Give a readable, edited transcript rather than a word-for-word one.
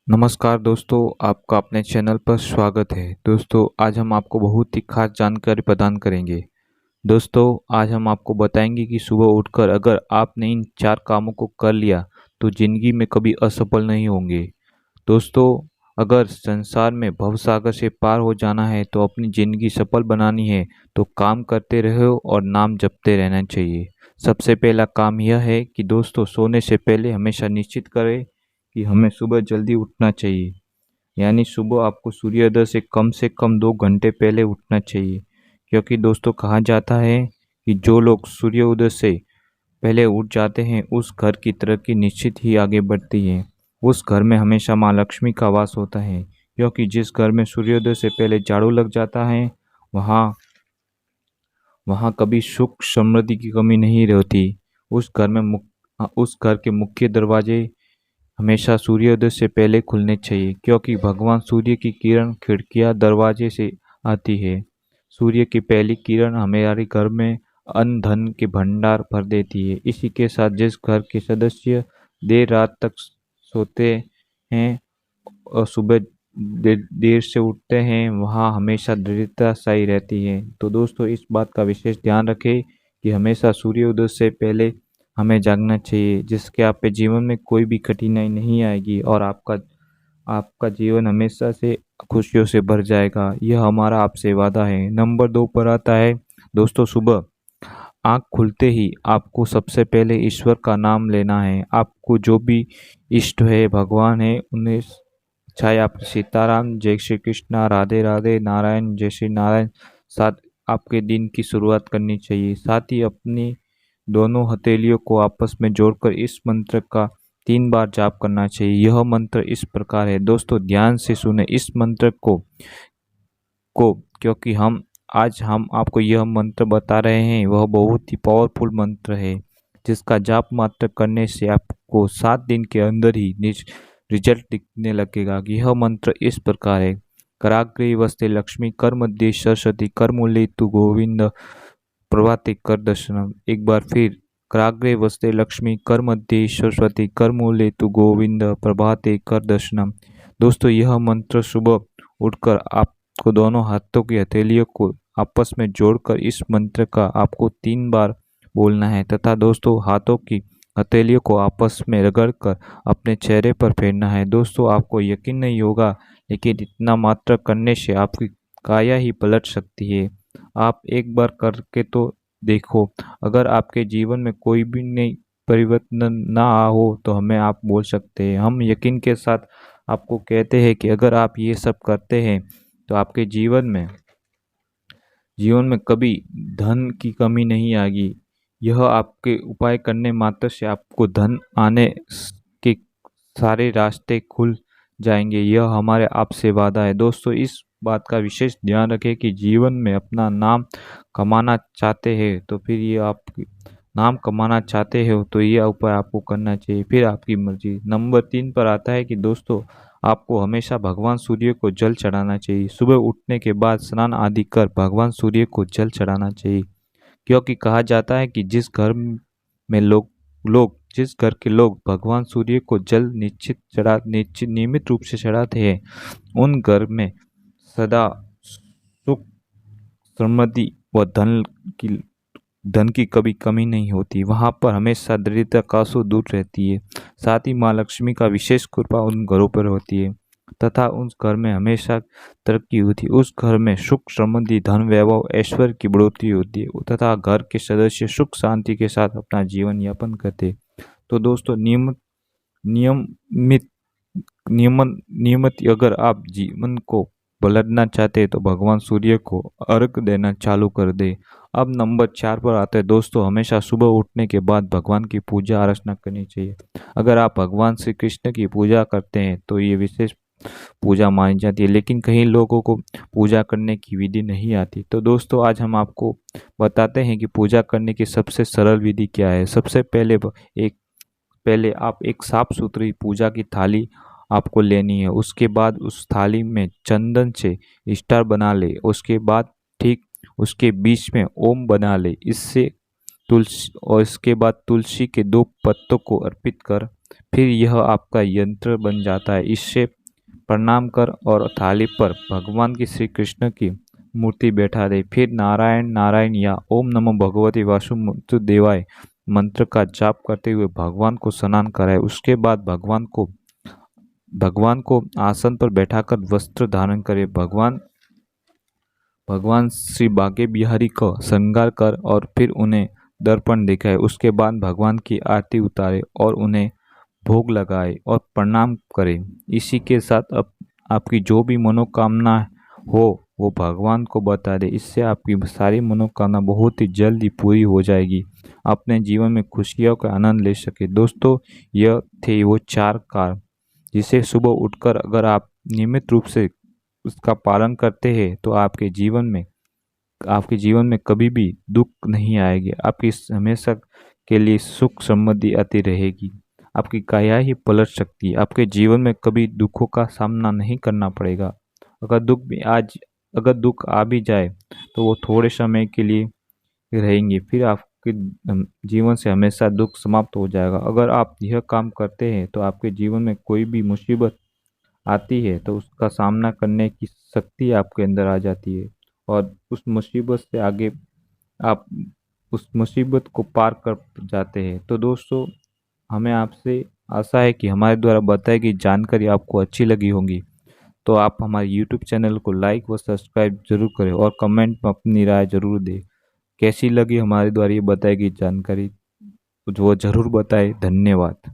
नमस्कार दोस्तों, आपका अपने चैनल पर स्वागत है। दोस्तों, आज हम आपको बहुत ही खास जानकारी प्रदान करेंगे। दोस्तों, आज हम आपको बताएंगे कि सुबह उठकर अगर आपने इन 4 कामों को कर लिया तो ज़िंदगी में कभी असफल नहीं होंगे। दोस्तों, अगर संसार में भवसागर से पार हो जाना है तो अपनी ज़िंदगी सफल बनानी है तो काम करते रहो और नाम जपते रहना चाहिए। सबसे पहला काम यह है कि दोस्तों, सोने से पहले हमेशा निश्चित करें कि हमें सुबह जल्दी उठना चाहिए। यानी सुबह आपको सूर्योदय से कम 2 घंटे पहले उठना चाहिए, क्योंकि दोस्तों कहा जाता है कि जो लोग सूर्योदय से पहले उठ जाते हैं उस घर की तरक्की निश्चित ही आगे बढ़ती है। उस घर में हमेशा माँ लक्ष्मी का वास होता है, क्योंकि जिस घर में सूर्योदय से पहले झाड़ू लग जाता है वहाँ वहाँ कभी सुख समृद्धि की कमी नहीं रहती। उस घर के मुख्य दरवाजे हमेशा सूर्योदय से पहले खुलने चाहिए, क्योंकि भगवान सूर्य की किरण खिड़कियां दरवाजे से आती है। सूर्य की पहली किरण हमारे घर में अन्न धन के भंडार भर देती है। इसी के साथ जिस घर के सदस्य देर रात तक सोते हैं और सुबह देर से उठते हैं वहाँ हमेशा दरिद्रता छाई रहती है। तो दोस्तों, इस बात का विशेष ध्यान रखें कि हमेशा सूर्योदय से पहले हमें जागना चाहिए, जिसके आपके जीवन में कोई भी कठिनाई नहीं आएगी और आपका आपका जीवन हमेशा से खुशियों से भर जाएगा। यह हमारा आपसे वादा है। नंबर 2 पर आता है दोस्तों, सुबह आँख खुलते ही आपको सबसे पहले ईश्वर का नाम लेना है। आपको जो भी इष्ट है, भगवान है, उन्हें चाहे आप सीताराम, जय श्री कृष्णा, राधे राधे, नारायण, जय श्री नारायण साथ आपके दिन की शुरुआत करनी चाहिए। साथ ही अपनी दोनों हथेलियों को आपस में जोड़कर इस मंत्र का 3 बार जाप करना चाहिए। यह मंत्र इस प्रकार है। दोस्तों, ध्यान से सुने इस मंत्र को क्योंकि हम आपको यह मंत्र बता रहे हैं वह बहुत ही पावरफुल मंत्र है, जिसका जाप मात्र करने से आपको 7 दिन के अंदर ही रिजल्ट दिखने लगेगा। यह मंत्र इस प्रकार है। कराग्रे वस्ते लक्ष्मी कर मध्य सरस्वती कर मूले तु गोविंद प्रभाते कर दर्शनम। एक बार फिर, कराग्रे वस्ते लक्ष्मी कर मध्य सरस्वती कर मूले तु गोविंद प्रभाते कर दर्शनम। दोस्तों, यह मंत्र सुबह उठकर आपको दोनों हाथों की हथेलियों को आपस में जोड़कर इस मंत्र का आपको 3 बार बोलना है तथा दोस्तों हाथों की हथेलियों को आपस में रगड़कर अपने चेहरे पर फेरना है। दोस्तों, आपको यकीन नहीं होगा, लेकिन इतना मात्र करने से आपकी काया ही पलट सकती है। आप एक बार करके तो देखो। अगर आपके जीवन में कोई भी नई परिवर्तन ना हो तो हमें आप बोल सकते हैं। हम यकीन के साथ आपको कहते हैं कि अगर आप ये सब करते हैं तो आपके जीवन में कभी धन की कमी नहीं आएगी। यह आपके उपाय करने मात्र से आपको धन आने के सारे रास्ते खुल जाएंगे। यह हमारे आपसे वादा है। दोस्तों, इस बात का विशेष ध्यान रखें कि जीवन में अपना नाम कमाना चाहते हैं तो फिर ये आप नाम कमाना चाहते हो तो ये उपाय आपको करना चाहिए, फिर आपकी मर्जी। नंबर 3 पर आता है कि दोस्तों, आपको हमेशा भगवान सूर्य को जल चढ़ाना चाहिए। सुबह उठने के बाद स्नान आदि कर भगवान सूर्य को जल चढ़ाना चाहिए, क्योंकि कहा जाता है कि में जिस घर के लोग भगवान सूर्य को जल निश्चित नियमित रूप से चढ़ाते हैं उन घर में सदा सुख समृद्धि व की कभी कमी नहीं होती। वहाँ पर हमेशा दरिद्रता कासों दूर रहती है। साथ ही माँ लक्ष्मी का विशेष कृपा उन घरों पर होती है तथा उस घर में हमेशा तरक्की होती है। उस घर में सुख समृद्धि धन वैभव ऐश्वर्य की बढ़ोतरी होती है तथा घर के सदस्य सुख शांति के साथ अपना जीवन यापन करते हैं। तो दोस्तों, नियमित नियमित अगर आप जीवन को पलटना चाहते हैं तो भगवान सूर्य को अर्घ देना चालू कर दे। अब नंबर 4 पर आते हैं दोस्तों, हमेशा सुबह उठने के बाद भगवान की पूजा अर्चना करनी चाहिए। अगर आप भगवान श्री कृष्ण की पूजा करते हैं तो ये विशेष पूजा मानी जाती है, लेकिन कई लोगों को पूजा करने की विधि नहीं आती। तो दोस्तों, आज हम आपको बताते हैं कि पूजा करने की सबसे सरल विधि क्या है। सबसे पहले आप एक साफ सुथरी पूजा की थाली आपको लेनी है। उसके बाद उस थाली में चंदन से स्टार बना ले। उसके बाद ठीक उसके बीच में ओम बना ले। इसके बाद तुलसी के 2 पत्तों को अर्पित कर फिर यह आपका यंत्र बन जाता है। इससे प्रणाम कर और थाली पर भगवान की श्री कृष्ण की मूर्ति बैठा दे। फिर नारायण नारायण या ओम नमो भगवते वासुदेवाय मंत्र का जाप करते हुए भगवान को स्नान कराए। उसके बाद भगवान को आसन पर बैठाकर वस्त्र धारण करे। भगवान श्री बांके बिहारी का श्रृंगार कर और फिर उन्हें दर्पण दिखाए। उसके बाद भगवान की आरती उतारे और उन्हें भोग लगाए और प्रणाम करें। इसी के साथ आपकी जो भी मनोकामना हो वो भगवान को बता दे। इससे आपकी सारी मनोकामना बहुत ही जल्द ही पूरी हो जाएगी। अपने जीवन में खुशियों का आनंद ले सके। दोस्तों, यह थे वो 4 कार्य जिसे सुबह उठकर अगर आप नियमित रूप से उसका पालन करते हैं तो आपके जीवन में कभी भी दुख नहीं आएगी। आपकी हमेशा के लिए सुख समृद्धि आती रहेगी। आपकी काया ही पलट सकती है। आपके जीवन में कभी दुखों का सामना नहीं करना पड़ेगा। अगर दुख आ भी जाए तो वो थोड़े समय के लिए रहेंगे, फिर आपके जीवन से हमेशा दुख समाप्त हो जाएगा। अगर आप यह काम करते हैं तो आपके जीवन में कोई भी मुसीबत आती है तो उसका सामना करने की शक्ति आपके अंदर आ जाती है और उस मुसीबत से आगे आप उस मुसीबत को पार कर जाते हैं। तो दोस्तों, हमें आपसे आशा है कि हमारे द्वारा बताई गई जानकारी आपको अच्छी लगी होगी। तो आप हमारे YouTube चैनल को लाइक व सब्सक्राइब जरूर करें और कमेंट में अपनी राय जरूर दें। कैसी लगी हमारे द्वारा ये बताई गई जानकारी वो जरूर बताएं। धन्यवाद।